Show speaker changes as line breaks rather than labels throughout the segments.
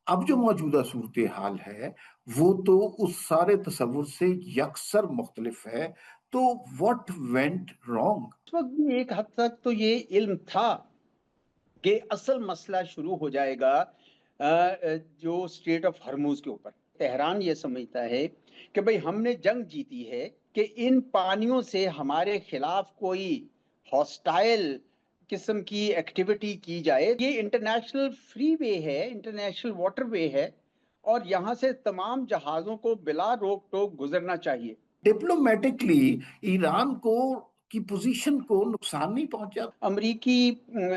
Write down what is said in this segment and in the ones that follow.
अब जो मौजूदा सूरत हाल है वो तो उस सारे तस्वुर से यकसर मुख्तलिफ है। तो व्हाट वेंट रॉन्ग?
उस वक्त भी एक हद तक तो ये इल्म था कि असल मसला शुरू हो जाएगा जो स्ट्रेट ऑफ हरमुज के ऊपर। तेहरान ये समझता है कि भाई हमने जंग जीती है कि इन पानियों से हमारे खिलाफ कोई हॉस्टाइल किस्म की एक्टिविटी की जाए। ये इंटरनेशनल फ्री वे है, इंटरनेशनल वाटर वे है, और यहाँ से तमाम जहाज़ों को बिला रोक टोक गुजरना चाहिए।
डिप्लोमेटिकली ईरान को की पोजीशन को नुकसान नहीं पहुंचा?
अमरीकी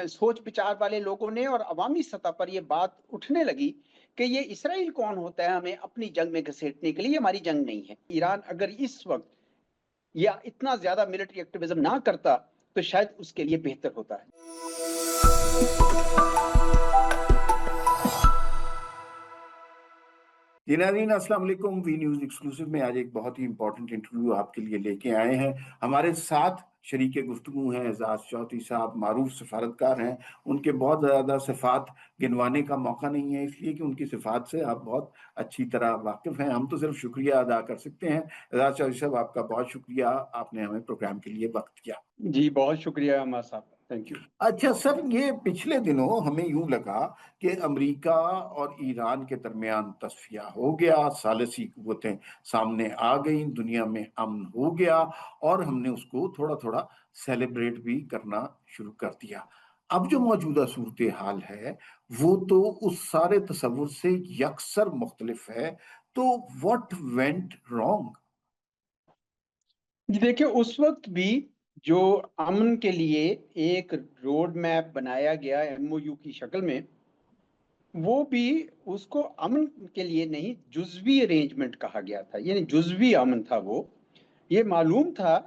सोच विचार वाले लोगों ने और अवामी सतह पर यह बात उठने लगी कि ये इसराइल कौन होता है हमें अपनी जंग में घसीटने के लिए, हमारी जंग नहीं है। ईरान अगर इस वक्त या इतना ज्यादा मिलिट्री एक्टिविज्म ना करता तो शायद उसके लिए बेहतर होता है।
जी नाज़रीन, अस्सलाम वालेकुम। वी न्यूज़ एक्सक्लूसिव में आज एक बहुत ही इंपॉर्टेंट इंटरव्यू आपके लिए लेके आए हैं। हमारे साथ शरीके गुफ्तगू हैं एजाज चौधरी साहब, मारूफ सफारतकार हैं। उनके बहुत ज़्यादा सिफात गिनवाने का मौका नहीं है, इसलिए कि उनकी सिफात से आप बहुत अच्छी तरह वाकिफ़ हैं। हम तो सिर्फ शुक्रिया अदा कर सकते हैं। एजाज चौधरी साहब, आपका बहुत शुक्रिया, आपने हमें प्रोग्राम के लिए वक्त किया।
जी बहुत शुक्रिया अमा साहब, थैंक यू।
अच्छा सर, ये पिछले दिनों हमें यूं लगा कि अमेरिका और ईरान के दरमियान तस्फिया हो गया, सालिसी कुव्वतें सामने आ गई, दुनिया में अमन हो गया और हमने उसको थोड़ा थोड़ा सेलिब्रेट भी करना शुरू कर दिया। अब जो मौजूदा सूरत हाल है वो तो उस सारे तस्वुर से यकसर मुख्तलिफ है। तो व्हाट वेंट रॉन्ग?
जी देखिए, उस वक्त भी जो अमन के लिए एक रोड मैप बनाया गया एमओयू की शक्ल में, वो भी उसको अमन के लिए नहीं, जुज़वी अरेंजमेंट कहा गया था, यानी जुज़वी अमन था वो। ये मालूम था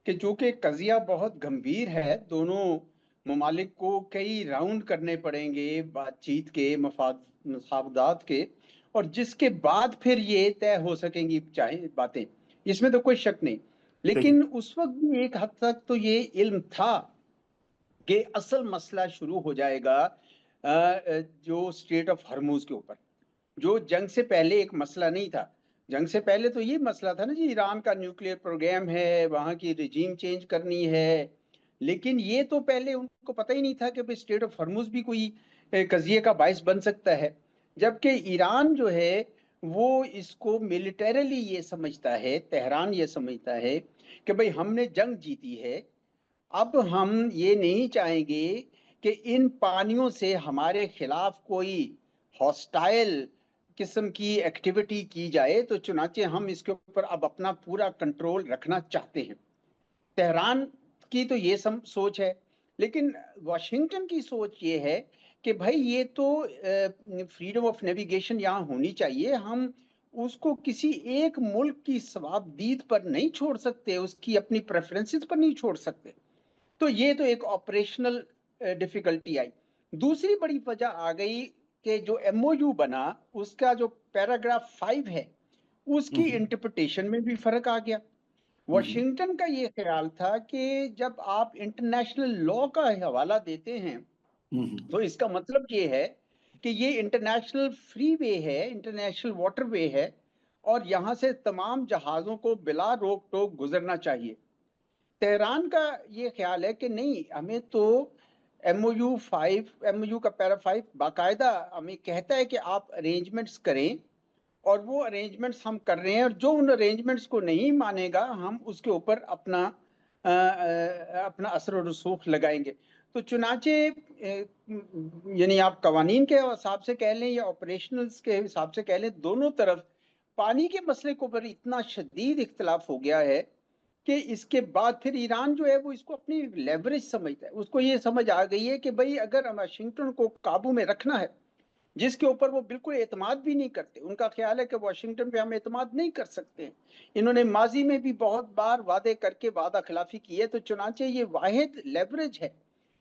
कि जो कि कज़िया बहुत गंभीर है, दोनों ममालिक को कई राउंड करने पड़ेंगे बातचीत के, मफादात के, और जिसके बाद फिर ये तय हो सकेंगी चाहे बातें, इसमें तो कोई शक नहीं।
सही।
लेकिन उस वक्त भी एक हद तक तो ये इल्म था कि असल मसला शुरू हो जाएगा जो स्ट्रेट ऑफ हरमुज के ऊपर, जो जंग से पहले एक मसला नहीं था। जंग से पहले तो ये मसला था ना जी, ईरान का न्यूक्लियर प्रोग्राम है, वहां की रिजीम चेंज करनी है। लेकिन ये तो पहले उनको पता ही नहीं था कि भाई स्ट्रेट ऑफ हरमुज भी कोई कजिए का बायस बन सकता है। जबकि ईरान जो है वो इसको मिलिटरीली ये समझता है, तेहरान ये समझता है कि भाई हमने जंग जीती है, अब हम ये नहीं चाहेंगे कि इन पानियों से हमारे खिलाफ कोई हॉस्टाइल किस्म की एक्टिविटी की जाए, तो चुनाचे हम इसके ऊपर अब अपना पूरा कंट्रोल रखना चाहते हैं। तेहरान की तो ये सोच है। लेकिन वाशिंगटन की सोच ये है कि भाई ये तो फ्रीडम ऑफ नेविगेशन यहाँ होनी चाहिए, हम उसको किसी एक मुल्क की सवाबदीद पर नहीं छोड़ सकते, उसकी अपनी प्रेफरेंसेस पर नहीं छोड़ सकते। तो ये तो एक ऑपरेशनल डिफिकल्टी आई। दूसरी बड़ी वजह आ गई कि जो एमओयू बना उसका जो पैराग्राफ 5 है उसकी
हम्म।
इंटरप्रिटेशन में भी फर्क आ गया।
हम्म।
वॉशिंगटन का ये ख्याल था कि जब आप इंटरनेशनल लॉ का हवाला देते हैं
हम्म।
तो इसका मतलब ये है कि ये इंटरनेशनल फ्री वे है, इंटरनेशनल वाटर वे है, और यहाँ से तमाम जहाज़ों को बिला रोक टोक गुजरना चाहिए। तेहरान का ये ख्याल है कि नहीं, हमें तो एमओयू का पैरा 5 बाकायदा हमें कहता है कि आप अरेंजमेंट्स करें, और वो अरेंजमेंट्स हम कर रहे हैं, और जो उन अरेंजमेंट्स को नहीं मानेगा हम उसके ऊपर अपना असर और रसूख लगाएंगे। तो चुनाचे यानी आप कवानीन के हिसाब से कह लें या ऑपरेशनल्स के हिसाब से कह लें, दोनों तरफ पानी के मसले के ऊपर इतना शदीद इख्तलाफ हो गया है कि इसके बाद फिर ईरान जो है वो इसको अपनी लेवरेज समझता है। उसको ये समझ आ गई है कि भाई अगर वाशिंगटन को काबू में रखना है, जिसके ऊपर वो बिल्कुल एतमाद भी नहीं करते, उनका ख्याल है कि वाशिंगटन पे हम एतमाद नहीं कर सकते, इन्होंने माजी में भी बहुत बार वादे करके वादा खिलाफी की है, तो चुनाचे ये वाहिद लेवरेज है,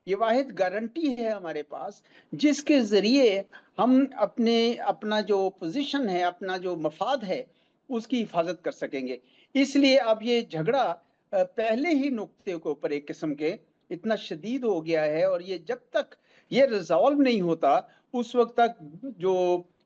ये वाहिद गारंटी है हमारे पास जिसके जरिए हम अपना जो पोजीशन है, अपना जो मफाद है, उसकी हिफाजत कर सकेंगे। इसलिए अब ये झगड़ा पहले ही नुक्ते के ऊपर एक किस्म के इतना शदीद हो गया है, और ये जब तक ये रिजॉल्व नहीं होता उस वक्त तक जो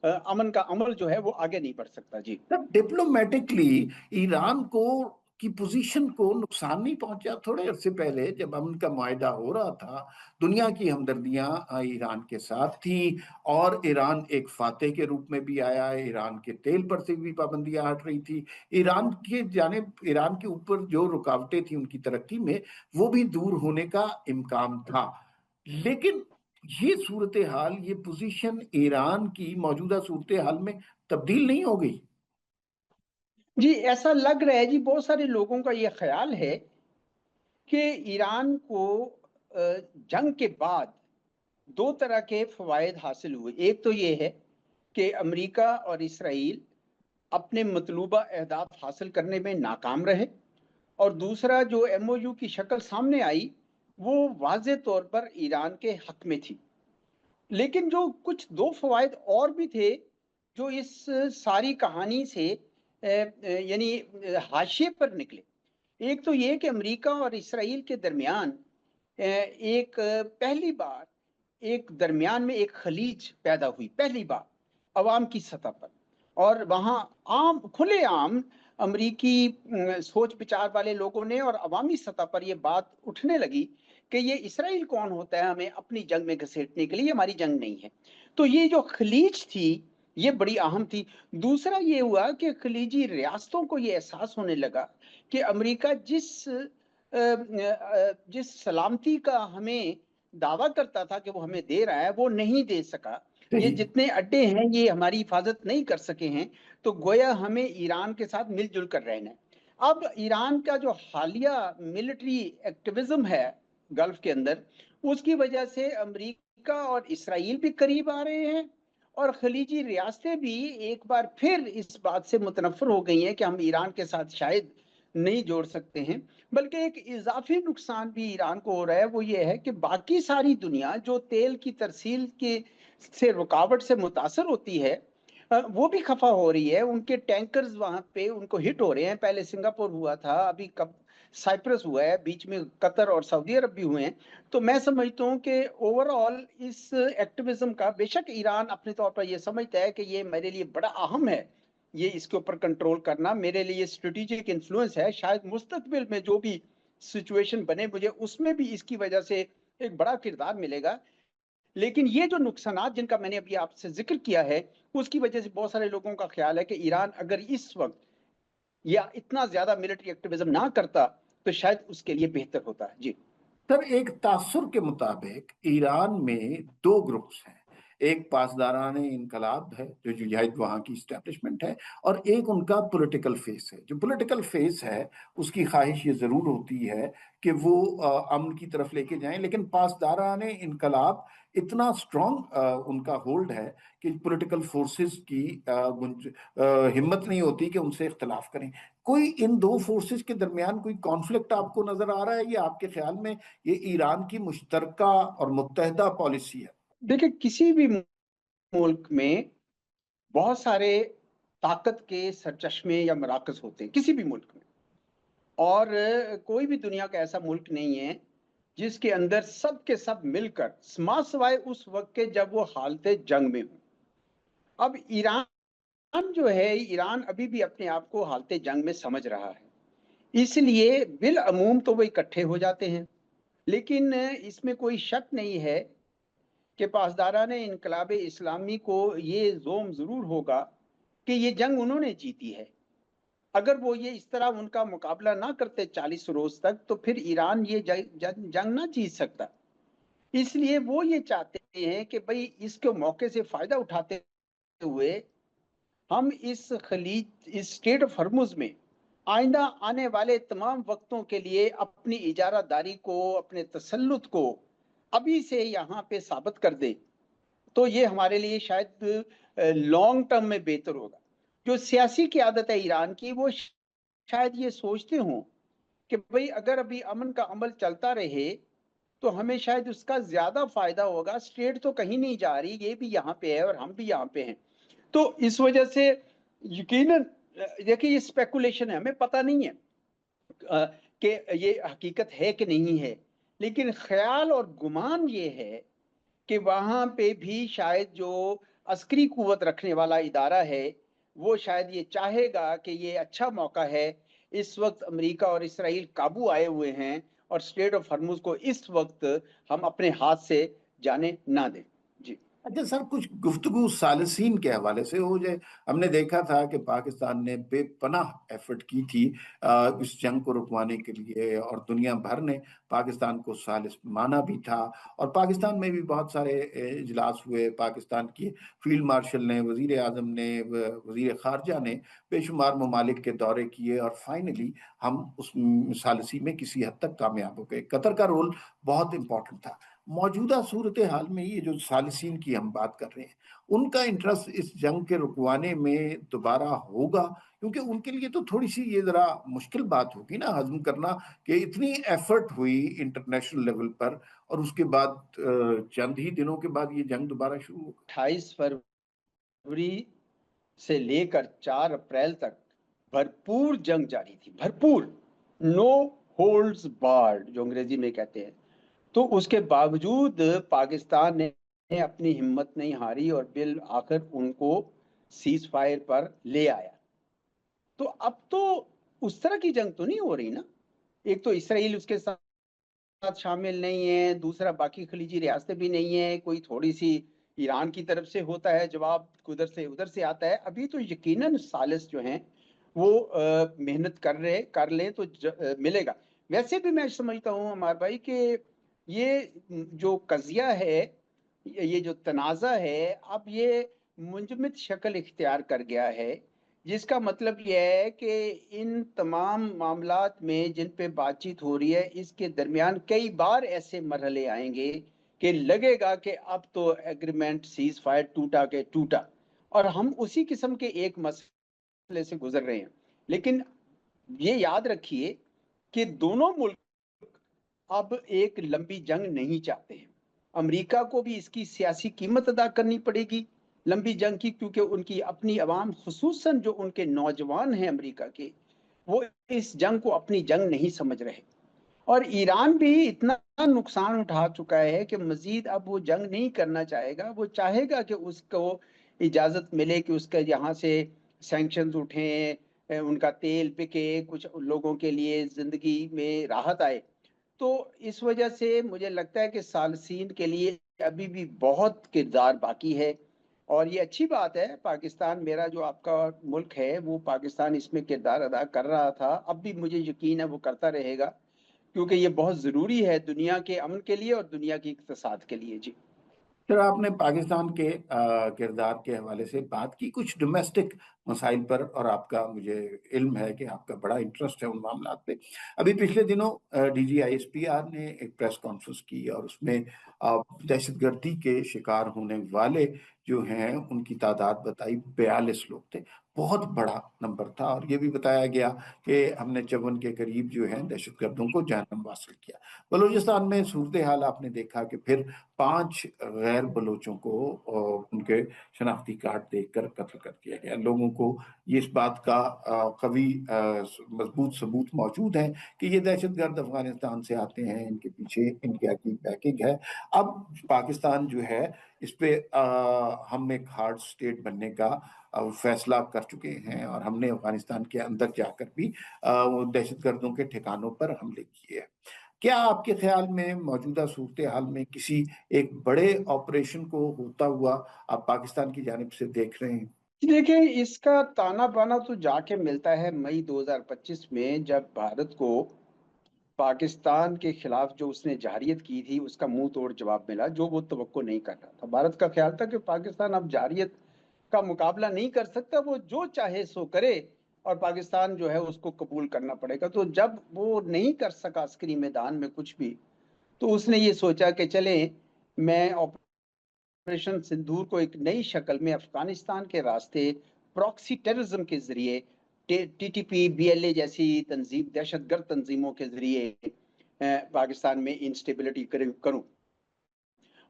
अमन का अमल जो है वो आगे नहीं बढ़ सकता। जी
तब डिप्लोमेटिकली ईरान को की पोजीशन को नुकसान नहीं पहुंचा? थोड़े अरसे पहले जब अमन का मुआहिदा हो रहा था, दुनिया की हमदर्दियां ईरान के साथ थी, और ईरान एक फातेह के रूप में भी आया है। ईरान के तेल पर से भी पाबंदियां हट रही थी। ईरान के ऊपर जो रुकावटें थी उनकी तरक्की में, वो भी दूर होने का इम्कान था। लेकिन ये सूरत हाल, ये पोजीशन ईरान की मौजूदा सूरत हाल में तब्दील नहीं हो गई?
जी, ऐसा लग रहा है जी, बहुत सारे लोगों का ये ख्याल है कि ईरान को जंग के बाद दो तरह के फवायद हासिल हुए। एक तो ये है कि अमेरिका और इसराइल अपने मतलूबा अहदाफ हासिल करने में नाकाम रहे, और दूसरा जो एमओयू की शक्ल सामने आई वो वाज़े तौर पर ईरान के हक में थी। लेकिन जो कुछ दो फवायद और भी थे जो इस सारी कहानी से यानी हाशिए पर निकले। एक तो ये कि अमेरिका और इसराइल के दरमियान एक पहली बार एक दरमियान में एक खलीज पैदा हुई, पहली बार अवाम की सतह पर। और वहाँ आम खुले आम अमरीकी सोच विचार वाले लोगों ने और अवामी सतह पर यह बात उठने लगी कि ये इसराइल कौन होता है हमें अपनी जंग में घसीटने के लिए, ये हमारी जंग नहीं है। तो ये जो खलीज थी ये बड़ी अहम थी। दूसरा ये हुआ कि खलीजी रियासतों को ये एहसास होने लगा कि अमेरिका जिस सलामती का हमें दावा करता था कि वो हमें दे रहा है वो नहीं दे सका। ये जितने अड्डे हैं ये हमारी हिफाजत नहीं कर सके हैं। तो गोया हमें ईरान के साथ मिलजुल कर रहना है। अब ईरान का जो हालिया मिलिट्री एक्टिविज्म है गल्फ के अंदर, उसकी वजह से अमेरिका और इसराइल भी करीब आ रहे हैं, और खलीजी रियासतें भी एक बार फिर इस बात से मुतनफर हो गई हैं कि हम ईरान के साथ शायद नहीं जोड़ सकते हैं। बल्कि एक इजाफी नुकसान भी ईरान को हो रहा है, वो ये है कि बाकी सारी दुनिया जो तेल की तरसील के से रुकावट से मुतासर होती है वो भी खफा हो रही है। उनके टैंकर्स वहां पे उनको हिट हो रहे हैं। पहले सिंगापुर हुआ था, अभी कब साइप्रस हुआ है, बीच में कतर और सऊदी अरब भी हुए हैं। तो मैं समझता हूँ कि ओवरऑल इस एक्टिविज्म का, बेशक ईरान अपने तौर पर यह समझता है कि ये मेरे लिए बड़ा अहम है, ये इसके ऊपर कंट्रोल करना मेरे लिए स्ट्रेटेजिक इन्फ्लुएंस है, शायद मुस्तकबिल में जो भी सिचुएशन बने मुझे उसमें भी इसकी वजह से एक बड़ा किरदार मिलेगा। लेकिन ये जो नुकसानात जिनका मैंने अभी आपसे जिक्र किया है, उसकी वजह से बहुत सारे लोगों का ख्याल है कि ईरान अगर इस वक्त या इतना ज्यादा मिलिट्री एक्टिविज्म ना करता तो शायद उसके लिए बेहतर होता। जी
सर, एक तासुर के मुताबिक ईरान में दो ग्रुप्स हैं। एक पासदाराने इनकलाब है, जो जुजाहिद वहाँ की स्टैब्लिशमेंट है, और एक उनका पॉलिटिकल फेस है। जो पॉलिटिकल फेस है उसकी ख्वाहिश ये जरूर होती है कि वो अमन की तरफ लेके जाएं, लेकिन पासदाराने इनकलाब इतना स्ट्रॉन्ग उनका होल्ड है कि पॉलिटिकल फोर्सेस की हिम्मत नहीं होती कि उनसे इख्तलाफ करें। कोई इन दो फोर्सेस के दरमियान कोई कॉन्फ्लिक्ट आपको नजर आ रहा है, या आपके ख्याल में ये ईरान की मुश्तरका और मुत्तहदा पॉलिसी है?
देखिए, किसी भी मुल्क में बहुत सारे ताकत के सरचश्मे या मराकज होते हैं, किसी भी मुल्क में। और कोई भी दुनिया का ऐसा मुल्क नहीं है जिसके अंदर सब के सब मिलकर, सिवाय उस वक्त के जब वो हालते जंग में हो। अब ईरान जो है, ईरान अभी भी अपने आप को हालते जंग में समझ रहा है, इसलिए बिल अमूम तो वो इकट्ठे हो जाते हैं। लेकिन इसमें कोई शक नहीं है कि पासदारान इनकलाब इस्लामी को ये जोम जरूर होगा कि ये जंग उन्होंने जीती है। अगर वो ये इस तरह उनका मुकाबला ना करते 40 रोज तक तो फिर ईरान ये जंग ना जीत सकता। इसलिए वो ये चाहते हैं कि भाई इसके मौके से फायदा उठाते हुए हम इस स्टेट ऑफ हर्मुज में आइंदा आने वाले तमाम वक्तों के लिए अपनी इजारादारी को, अपने तसल्लुत को अभी से यहाँ पे साबित कर दे, तो ये हमारे लिए शायद लॉन्ग टर्म में बेहतर होगा। जो सियासी क़यादत है ईरान की, वो शायद ये सोचते हों कि भाई अगर अभी अमन का अमल चलता रहे तो हमें शायद उसका ज्यादा फायदा होगा। स्टेट तो कहीं नहीं जा रही, ये भी यहाँ पे है और हम भी यहाँ पे हैं। तो इस वजह से यकीनन, देखिए ये स्पेकुलेशन है, हमें पता नहीं है कि ये हकीकत है कि नहीं है, लेकिन ख्याल और गुमान ये है कि वहां पे भी शायद जो عسکری قوت رکھنے والا ادارہ ہے وہ شاید یہ چاہے گا کہ یہ اچھا موقع ہے، اس وقت امریکہ اور اسرائیل قابو آئے ہوئے ہیں اور اسٹریٹ آف ہرمز کو اس وقت ہم اپنے ہاتھ سے جانے نہ دیں۔ جی
اچھا سر، کچھ گفتگو ثالثین کے حوالے سے ہو جائے۔ ہم نے دیکھا تھا کہ پاکستان نے بے پناہ ایفرٹ کی تھی اس جنگ کو رکوانے کے لیے، اور دنیا بھر نے پاکستان کو ثالث مانا بھی تھا، اور پاکستان میں بھی بہت سارے اجلاس ہوئے، پاکستان کی فیلڈ مارشل نے، وزیر اعظم نے، وزیر خارجہ نے بے شمار ممالک کے دورے کیے، اور فائنلی ہم اس ثالثی میں کسی حد تک کامیاب ہو گئے۔ قطر کا رول بہت امپورٹنٹ تھا۔ موجودہ صورتحال میں یہ جو ثالثین کی ہم بات کر رہے ہیں، ان کا انٹرسٹ اس جنگ کے رکوانے میں دوبارہ ہوگا؟ کیونکہ ان کے لیے تو تھوڑی سی یہ ذرا مشکل بات ہوگی نا ہضم کرنا، کہ اتنی ایفرٹ ہوئی انٹرنیشنل لیول پر، اور اس کے بعد چند ہی دنوں کے بعد یہ جنگ دوبارہ شروع ہوگا۔
28 فروری سے لے کر 4 اپریل تک بھرپور جنگ جاری تھی، بھرپور، نو ہولڈز بارڈ جو انگریزی میں کہتے ہیں۔ تو اس کے باوجود پاکستان نے اپنی ہمت نہیں ہاری اور بالآخر ان کو سیز فائر پر لے آیا۔ تو اب تو اس طرح کی جنگ تو نہیں ہو رہی نا، ایک تو اسرائیل اس کے ساتھ شامل نہیں ہے، دوسرا باقی خلیجی ریاستیں بھی نہیں ہیں، کوئی تھوڑی سی ایران کی طرف سے ہوتا ہے جواب، ادھر سے آتا ہے۔ ابھی تو یقیناً ثالث جو ہیں وہ محنت کر لیں تو ملے گا۔ ویسے بھی میں سمجھتا ہوں ہمارے بھائی کہ یہ جو قضیہ ہے، یہ جو تنازع ہے، اب یہ منجمد شکل اختیار کر گیا ہے، جس کا مطلب یہ ہے کہ ان تمام معاملات میں جن پہ بات چیت ہو رہی ہے، اس کے درمیان کئی بار ایسے مرحلے آئیں گے کہ لگے گا کہ اب تو ایگریمنٹ سیز فائر ٹوٹا کے ٹوٹا، اور ہم اسی قسم کے ایک مسئلے سے گزر رہے ہیں۔ لیکن یہ یاد رکھیے کہ دونوں ملک اب ایک لمبی جنگ نہیں چاہتے ہیں۔ امریکہ کو بھی اس کی سیاسی قیمت ادا کرنی پڑے گی لمبی جنگ کی، کیونکہ ان کی اپنی عوام، خصوصاً جو ان کے نوجوان ہیں امریکہ کے، وہ اس جنگ کو اپنی جنگ نہیں سمجھ رہے، اور ایران بھی اتنا نقصان اٹھا چکا ہے کہ مزید اب وہ جنگ نہیں کرنا چاہے گا۔ وہ چاہے گا کہ اس کو اجازت ملے کہ اس کا یہاں سے سینکشنز اٹھیں، ان کا تیل بکے، کچھ لوگوں کے لیے زندگی میں راحت آئے۔ تو اس وجہ سے مجھے لگتا ہے کہ ثالثین کے لیے ابھی بھی بہت کردار باقی ہے، اور یہ اچھی بات ہے۔ پاکستان، میرا جو آپ کا ملک ہے، وہ پاکستان اس میں کردار ادا کر رہا تھا، اب بھی مجھے یقین ہے وہ کرتا رہے گا، کیونکہ یہ بہت ضروری ہے دنیا کے امن کے لیے اور دنیا کی اقتصاد کے لیے۔ جی
سر، آپ نے پاکستان کے کردار کے حوالے سے بات کی کچھ ڈومیسٹک مسائل پر، اور آپ کا مجھے علم ہے کہ آپ کا بڑا انٹرسٹ ہے ان معاملات پہ۔ ابھی پچھلے دنوں D G I S P R نے ایک پریس کانفرنس کی، اور اس میں دہشت گردی کے شکار ہونے والے جو ہیں ان کی تعداد بتائی 42 لوگ تھے۔ بہت بڑا نمبر تھا، اور یہ بھی بتایا گیا کہ ہم نے 54 کے قریب جو ہیں دہشت گردوں کو جہنم حاصل کیا۔ بلوچستان میں صورتحال آپ نے دیکھا کہ پھر 5 غیر بلوچوں کو ان کے شناختی کارڈ دیکھ کر قتل کر دیا گیا۔ لوگوں کو یہ اس بات کا قوی مضبوط ثبوت موجود ہے کہ یہ دہشت گرد افغانستان سے آتے ہیں، ان کے پیچھے انڈیا کی بیکنگ ہے۔ اب پاکستان جو ہے اس پہ ہم ایک ہارڈ سٹیٹ بننے کا فیصلہ کر چکے ہیں، اور ہم نے افغانستان کے اندر جا کر بھی دہشت گردوں کے ٹھکانوں پر حملے کیے ہیں۔ کیا آپ کے خیال میں موجودہ صورتحال میں کسی ایک بڑے آپریشن کو ہوتا ہوا آپ پاکستان کی جانب سے دیکھ رہے ہیں؟
دیکھیں، اس کا تانا بانا تو جا کے ملتا ہے مئی 2025 میں، جب بھارت کو پاکستان کے خلاف جو اس نے جارحیت کی تھی اس کا منہ توڑ جواب ملا، جو وہ توقع نہیں کر رہا تھا۔ بھارت کا خیال تھا کہ پاکستان اب جارحیت کا مقابلہ نہیں کر سکتا، وہ جو چاہے سو کرے، اور پاکستان جو ہے اس کو قبول کرنا پڑے گا۔ تو جب وہ نہیں کر سکا عسکری میدان میں کچھ بھی، تو اس نے یہ سوچا کہ چلیں، میں آپریشن سندور کو ایک نئی شکل میں افغانستان کے راستے پراکسی ٹیررزم کے ذریعے، T T P, B L A جیسی تنظیم، دہشت گرد تنظیموں کے ذریعے پاکستان میں انسٹیبلٹی کروں۔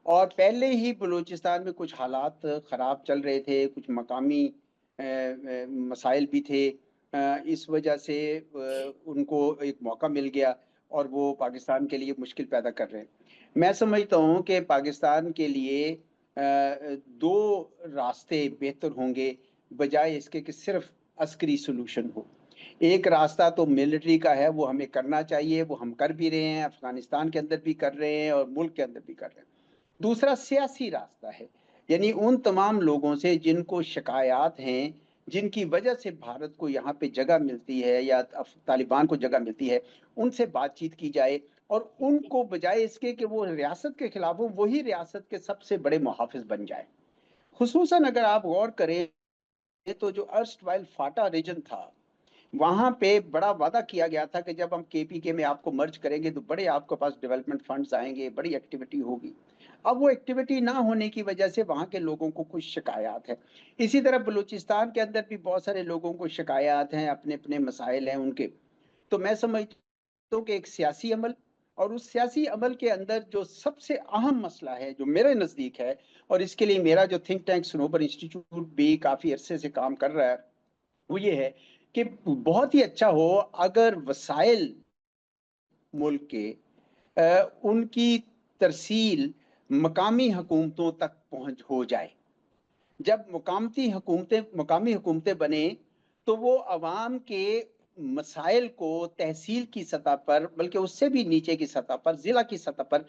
اور پہلے ہی بلوچستان میں کچھ حالات خراب چل رہے تھے، کچھ مقامی مسائل بھی تھے، اس وجہ سے ان کو ایک موقع مل گیا اور وہ پاکستان کے لیے مشکل پیدا کر رہے ہیں۔ میں سمجھتا ہوں کہ پاکستان کے لیے दो रास्ते बेहतर होंगे बजाय इसके कि सिर्फ अस्करी सोल्यूशन हो। एक रास्ता तो मिलिट्री का है, वो हमें करना चाहिए, वो हम कर भी रहे हैं, अफगानिस्तान के अंदर भी कर रहे हैं और मुल्क के अंदर भी कर रहे हैं। दूसरा सियासी रास्ता है, यानी उन तमाम लोगों से जिनको शिकायत हैं, जिनकी वजह से भारत को यहाँ पे जगह मिलती है या तालिबान को जगह मिलती है, उनसे बातचीत की जाए और उनको बजाय इसके कि वो रियासत के खिलाफ हो, वही रियासत के सबसे बड़े मुहाफिज बन जाए। खुसूसन अगर आप गौर करें तो जो अर्स्टवाइल फाटा रीजन था, वहां पे बड़ा वादा किया गया था कि जब हम केपीके में आपको मर्ज करेंगे तो बड़े आपके पास डेवलपमेंट फंड्स आएंगे, बड़ी एक्टिविटी होगी। अब वो एक्टिविटी ना होने की वजह से वहां के लोगों को कुछ शिकायत है। इसी तरह बलूचिस्तान के अंदर भी बहुत सारे लोगों को शिकायत हैं, अपने अपने मसाइल हैं उनके। तो मैं समझता हूँ कि एक सियासी अमल, और उस सियासी अमल के अंदर जो सबसे अहम मसला है जो मेरे नज़दीक है, और इसके लिए मेरा जो थिंक टैंक सनोबर इंस्टीट्यूट भी काफ़ी अरसे से काम कर रहा है, वो ये है कि बहुत ही अच्छा हो अगर वसाइल मुल्क के उनकी तरसील मकामी हुकूमतों तक पहुंच हो जाए। जब मकामी हुकूमतें बने तो वो अवाम के मसाइल को तहसील की सतह पर, बल्कि उससे भी नीचे की सतह पर, जिला की सतह पर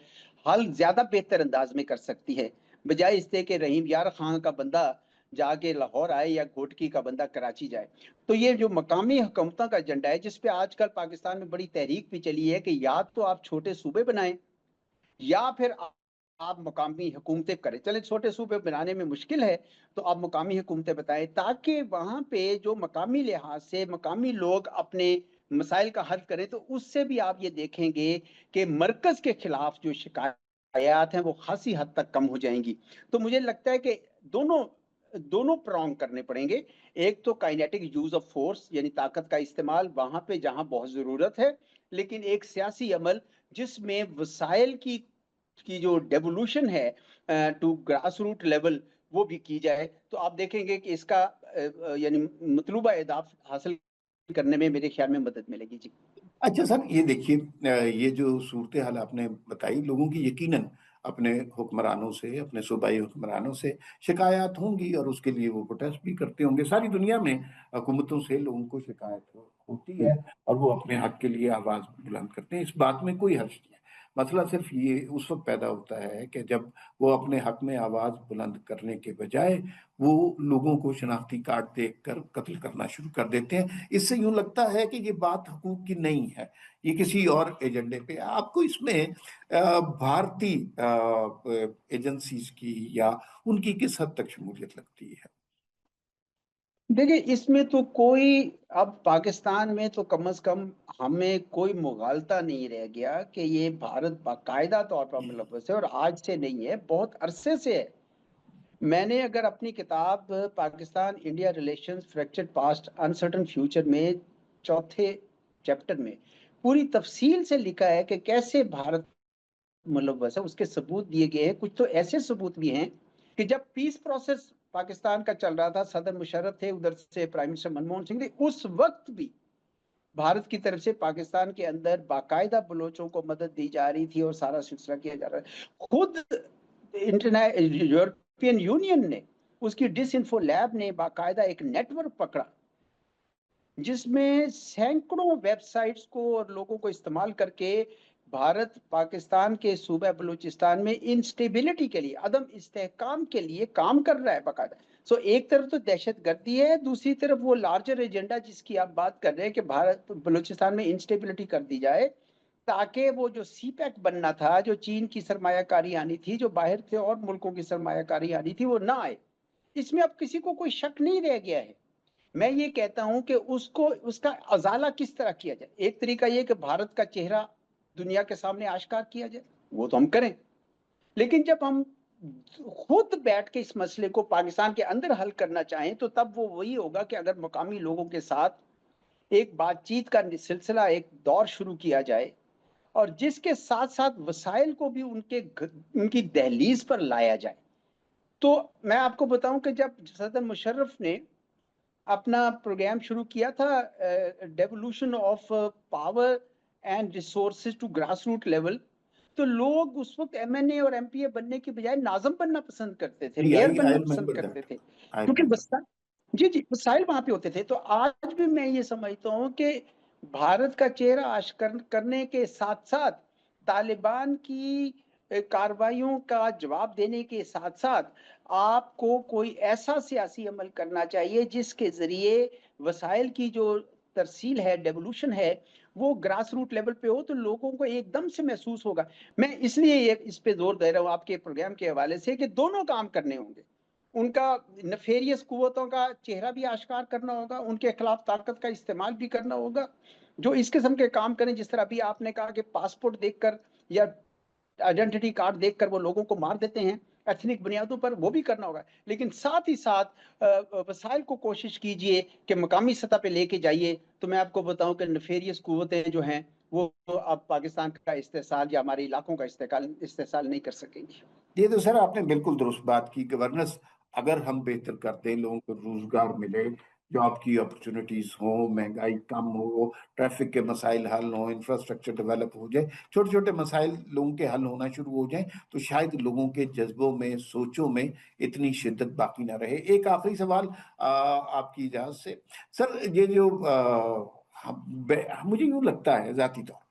हल ज्यादा बेहतर अंदाज में कर सकती है, बजाय इससे कि रहीम यार खान का बंदा जाके लाहौर आए या घोटकी का बंदा कराची जाए। तो ये जो मकामी हुकूमतों का एजेंडा है, जिसपे आजकल पाकिस्तान में बड़ी तहरीक भी चली है कि या तो आप छोटे सूबे बनाएं या फिर आप मकामी हुकूमतें करें। चले छोटे सूबे बनाने में मुश्किल है तो आप मकामी हुकूमतें बताएं, ताकि वहां पे जो मकामी लिहाज से मकामी लोग अपने मसाइल का हल करें। तो उससे भी आप ये देखेंगे कि मरकज के खिलाफ जो शिकायत हैं वो खासी हद तक कम हो जाएंगी। तो मुझे लगता है कि दोनों दोनों प्रॉन्ग करने पड़ेंगे। एक तो काइनेटिक यूज ऑफ फोर्स, यानी ताकत का इस्तेमाल वहां पे जहां बहुत जरूरत है, लेकिन एक सियासी अमल जिसमें वसाइल की जो डेवोल्यूशन है टू ग्रास रूट लेवल वो भी की जाए। तो आप देखेंगे कि इसका यानी मतलूबा अहदाफ हासिल करने में मेरे ख्याल में मदद मिलेगी। जी
अच्छा सर, ये देखिए, ये जो सूरत हाल आपने बताई, लोगों की यकीनन अपने हुक्मरानों से, अपने सूबाई हुक्मरानों से शिकायत होंगी और उसके लिए वो प्रोटेस्ट भी करते होंगे। सारी दुनिया में हुकूमतों से लोगों को शिकायत होती है और वो अपने हक के लिए आवाज बुलंद करते हैं। इस बात में कोई हर्ज नहीं है। मसला सिर्फ ये उस वक्त पैदा होता है कि जब वो अपने हक में आवाज बुलंद करने के बजाय वो लोगों को शनाख्ती कार्ड देखकर कत्ल करना शुरू कर देते हैं। इससे यूं लगता है कि ये बात हुकूक की नहीं है, ये किसी और एजेंडे पे। आपको इसमें भारतीय एजेंसीज की या उनकी किस हद तक शमूलियत लगती है?
देखिए, इसमें तो कोई, अब पाकिस्तान में तो कम से कम हमें कोई मुगालता नहीं रह गया कि ये भारत बाकायदा तौर पर मुलव्वस है, और आज से नहीं है, बहुत अरसे से है। मैंने अगर अपनी किताब Pakistan India relations fractured past uncertain future में चौथे चैप्टर में पूरी तफसील से लिखा है कि कैसे भारत मुलव्वस है, उसके सबूत दिए गए हैं। कुछ तो ऐसे सबूत भी हैं कि जब पीस प्रोसेस पाकिस्तान का चल रहा था, सदर मुशर्रफ थे, उधर से प्राइम मिनिस्टर मनमोहन सिंह थे, उस वक्त भी भारत की तरफ से पाकिस्तान के अंदर बाकायदा बलोचों को मदद दी जा रही थी और सारा सिलसिला किया जा रहा है। खुद यूरोपियन यूनियन ने, उसकी डिसइंफो लैब ने बाकायदा एक नेटवर्क पकड़ा जिसमें सैकड़ों वेबसाइट्स को और लोगों को इस्तेमाल करके भारत पाकिस्तान के सूबे बलूचिस्तान में इंस्टेबिलिटी के लिए, अदम इस्तेहकाम के लिए काम कर रहा है बाकायदा। सो एक तरफ तो दहशत गर्दी है, दूसरी तरफ वो लार्जर एजेंडा जिसकी आप बात कर रहे हैं कि भारत बलूचिस्तान में इंस्टेबिलिटी कर दी जाए, ताकि वो जो सी पैक बनना था, जो चीन की सरमायाकारी आनी थी, जो बाहर से और मुल्कों की सरमायाकारी आनी थी, वो ना आए। इसमें अब किसी को कोई शक नहीं रह गया है। मैं ये कहता हूं कि उसको, उसका अजाला किस तरह किया जाए। एक तरीका ये कि भारत का चेहरा दुनिया के सामने आश्कार किया जाए, वो तो हम करें। लेकिन जब हम खुद बैठ के इस मसले को पाकिस्तान के अंदर हल करना चाहें तो तब वो वही होगा कि अगर मकामी लोगों के साथ एक बातचीत का सिलसिला, एक दौर शुरू किया जाए, और जिसके साथ साथ वसाइल को भी उनकी दहलीज पर लाया जाए। तो मैं आपको बताऊं कि जब सदर मुशर्रफ ने अपना प्रोग्राम शुरू किया था, devolution of power and resources to grass root level, تو لوگ اس وقت MNA اور MPA بننے کی بجائے ناظم بننا پسند کرتے تھے،
جی
میئر
آئی
بننا
آئی
پسند
ریمبر
کرتے
دیٹ،
تھے،
آئی
کیونکہ
ریمبر.
جی مسائل وہاں پہ ہوتے تھے. تو آج بھی میں یہ سمجھتا ہوں کہ بھارت کا چہرہ آشکار کرنے کے ساتھ ساتھ طالبان کی کارروائیوں کا جواب دینے کے ساتھ ساتھ آپ کو کوئی ایسا سیاسی عمل کرنا چاہیے جس کے ذریعے وسائل کی جو ترسیل ہے، ڈیولوشن ہے، وہ گراس روٹ لیول پہ ہو تو لوگوں کو ایک دم سے محسوس ہوگا. میں اس لیے اس پہ زور دے رہا ہوں آپ کے پروگرام کے حوالے سے کہ دونوں کام کرنے ہوں گے. ان کا نفیریس قوتوں کا چہرہ بھی آشکار کرنا ہوگا، ان کے خلاف طاقت کا استعمال بھی کرنا ہوگا جو اس قسم کے کام کریں، جس طرح بھی آپ نے کہا کہ پاسپورٹ دیکھ کر یا آئیڈینٹی کارڈ دیکھ کر وہ لوگوں کو مار دیتے ہیں ایتھنک بنیادوں پر، وہ بھی کرنا ہوگا. لیکن ساتھ ہی ساتھ وسائل کو کوشش کیجئے کہ مقامی سطح پہ لے کے جائیے. تو میں آپ کو بتاؤں کہ نفیریس قوتیں جو ہیں وہ اب پاکستان کا استحصال یا ہمارے علاقوں کا استحصال نہیں کر سکیں گی.
یہ تو سر آپ نے بالکل درست بات کی. گورننس اگر ہم بہتر کرتے ہیں، لوگوں کو روزگار ملے، جاب کی اپرچونٹیز ہوں، مہنگائی کم ہو، ٹریفک کے مسائل حل ہوں، انفراسٹرکچر ڈیولپ ہو جائے، چھوٹے چھوٹے مسائل لوگوں کے حل ہونا شروع ہو جائیں، تو شاید لوگوں کے جذبوں میں، سوچوں میں اتنی شدت باقی نہ رہے. ایک آخری سوال آپ کی اجازت سے سر، یہ جو مجھے یوں لگتا ہے ذاتی طور پہ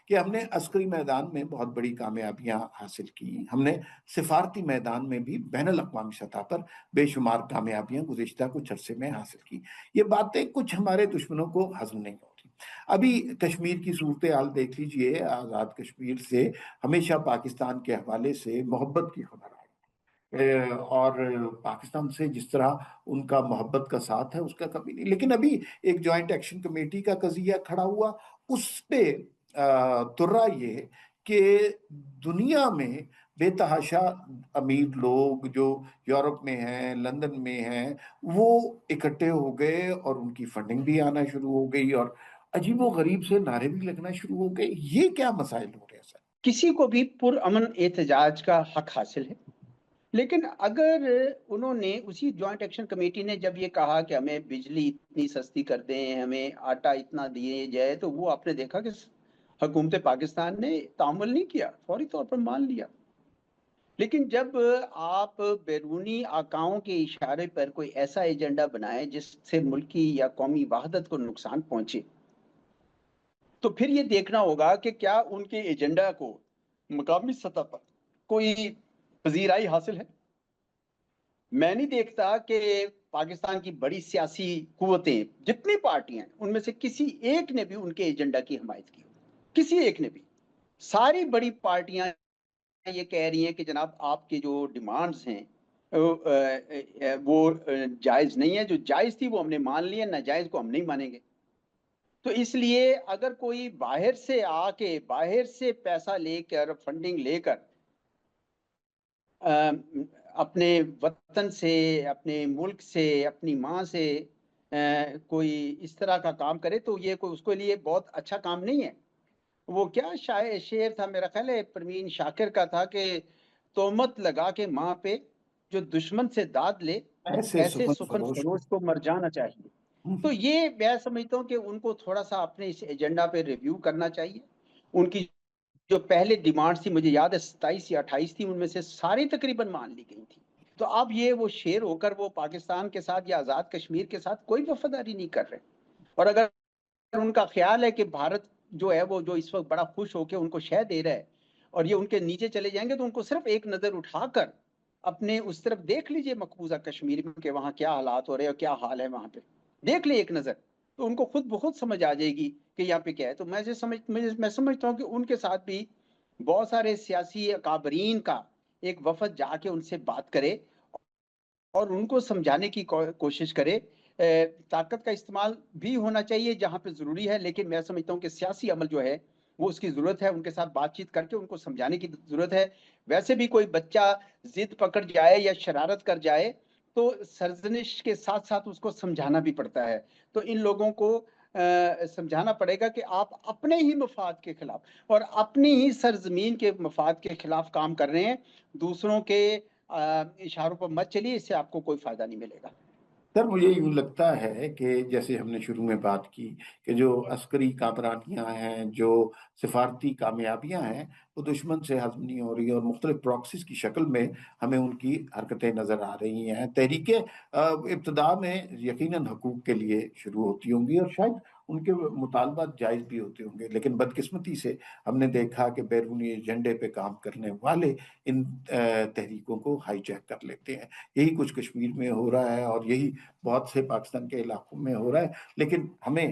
کہ ہم نے عسکری میدان میں بہت بڑی کامیابیاں حاصل کی، ہم نے سفارتی میدان میں بھی بین الاقوامی سطح پر بے شمار کامیابیاں گزشتہ کچھ عرصے میں حاصل کی. یہ باتیں کچھ ہمارے دشمنوں کو ہضم نہیں ہوتی. ابھی کشمیر کی صورتحال دیکھ لیجئے، آزاد کشمیر سے ہمیشہ پاکستان کے حوالے سے محبت کی خبر آئی، اور پاکستان سے جس طرح ان کا محبت کا ساتھ ہے اس کا کبھی نہیں. لیکن ابھی ایک جوائنٹ ایکشن کمیٹی کا قضیہ کھڑا ہوا، اس پہ ترا یہ کہ دنیا میں بے تحاشا امیر لوگ جو یورپ میں ہیں، لندن میں ہیں، وہ اکٹھے ہو گئے اور ان کی فنڈنگ بھی آنا شروع ہو گئی اور عجیب و غریب سے نعرے بھی لگنا شروع ہو گئے. یہ کیا مسائل ہو رہے ہیں سر؟
کسی کو بھی پرامن احتجاج کا حق حاصل ہے، لیکن اگر انہوں نے اسی جوائنٹ ایکشن کمیٹی نے جب یہ کہا کہ ہمیں بجلی اتنی سستی کر دیں، ہمیں آٹا اتنا دیے جائے، تو وہ آپ نے دیکھا کہ حکومت پاکستان نے تعامل نہیں کیا، فوری طور پر مان لیا. لیکن جب آپ بیرونی آقاؤں کے اشارے پر کوئی ایسا ایجنڈا بنائیں جس سے ملکی یا قومی وحدت کو نقصان پہنچے، تو پھر یہ دیکھنا ہوگا کہ کیا ان کے ایجنڈا کو مقامی سطح پر کوئی پذیرائی حاصل ہے. میں نہیں دیکھتا کہ پاکستان کی بڑی سیاسی قوتیں، جتنی پارٹیاں ہیں، ان میں سے کسی ایک نے بھی ان کے ایجنڈا کی حمایت کی، کسی ایک نے بھی. ساری بڑی پارٹیاں یہ کہہ رہی ہیں کہ جناب آپ کے جو ڈیمانڈز ہیں وہ جائز نہیں ہے، جو جائز تھی وہ ہم نے مان لی ہے، ناجائز کو ہم نہیں مانیں گے. تو اس لیے اگر کوئی باہر سے آ کے، باہر سے پیسہ لے کر، فنڈنگ لے کر اپنے وطن سے، اپنے ملک سے، اپنی ماں سے کوئی اس طرح کا کام کرے تو یہ کوئی اس کے لیے بہت اچھا کام نہیں ہے. وہ کیا شعر تھا، میرا خیال ہے پروین شاکر کا تھا کہ تہمت لگا کے ماں پہ جو دشمن سے داد لے،
ایسے
ایسے
سخن
سخن
فروش
فروش کو مر جانا چاہیے. تو یہ میں سمجھتا ہوں کہ ان کو تھوڑا سا اپنے اس ایجنڈا پہ ریویو کرنا چاہیے. ان کی جو پہلے ڈیمانڈ تھی، مجھے یاد ہے 27 یا 28 تھی، ان میں سے ساری تقریباً مان لی گئی تھی. تو اب یہ وہ شیر ہو کر وہ پاکستان کے ساتھ یا آزاد کشمیر کے ساتھ کوئی وفاداری نہیں کر رہے. اور اگر ان کا خیال ہے کہ بھارت جو ہے وہ جو اس وقت بڑا خوش ہو کے ان کو شے دے رہا ہے اور یہ ان کے نیچے چلے جائیں گے، تو ان کو صرف ایک نظر اٹھا کر اپنے اس طرف دیکھ لیجئے مقبوضہ کشمیر میں کہ وہاں کیا حالات ہو رہے ہیں اور کیا حال ہے وہاں پہ. دیکھ لیں ایک نظر تو ان کو خود بخود سمجھ آ جائے گی کہ یہاں پہ کیا ہے. تو میں سمجھتا ہوں کہ ان کے ساتھ بھی بہت سارے سیاسی اکابرین کا ایک وفد جا کے ان سے بات کرے اور ان کو سمجھانے کی کوشش کرے. طاقت کا استعمال بھی ہونا چاہیے جہاں پہ ضروری ہے، لیکن میں سمجھتا ہوں کہ سیاسی عمل جو ہے وہ اس کی ضرورت ہے. ان کے ساتھ بات چیت کر کے ان کو سمجھانے کی ضرورت ہے. ویسے بھی کوئی بچہ ضد پکڑ جائے یا شرارت کر جائے تو سرزنش کے ساتھ ساتھ اس کو سمجھانا بھی پڑتا ہے. تو ان لوگوں کو سمجھانا پڑے گا کہ آپ اپنے ہی مفاد کے خلاف اور اپنی ہی سرزمین کے مفاد کے خلاف کام کر رہے ہیں، دوسروں کے اشاروں پر مت چلیے، اس سے آپ کو کوئی فائدہ نہیں ملے گا.
سر مجھے یوں لگتا ہے کہ جیسے ہم نے شروع میں بات کی کہ جو عسکری کامرانیاں ہیں، جو سفارتی کامیابیاں ہیں، وہ دشمن سے ہضم نہیں ہو رہی، اور مختلف پراکسیز کی شکل میں ہمیں ان کی حرکتیں نظر آ رہی ہیں۔ تحریکیں ابتدا میں یقیناً حقوق کے لیے شروع ہوتی ہوں گی، اور شاید ان کے مطالبات جائز بھی ہوتے ہوں گے، لیکن بدقسمتی سے ہم نے دیکھا کہ بیرونی ایجنڈے پہ کام کرنے والے ان تحریکوں کو ہائی جیک کر لیتے ہیں۔ یہی کچھ کشمیر میں ہو رہا ہے، اور یہی بہت سے پاکستان کے علاقوں میں ہو رہا ہے، لیکن ہمیں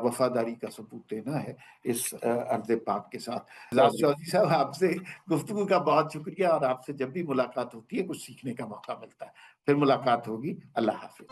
وفاداری کا ثبوت دینا ہے اس ارض پاک کے ساتھ۔ اعزاز چودھری صاحب، آپ سے گفتگو کا بہت شکریہ، اور آپ سے جب بھی ملاقات ہوتی ہے کچھ سیکھنے کا موقع ملتا ہے۔ پھر ملاقات ہوگی۔ اللہ حافظ۔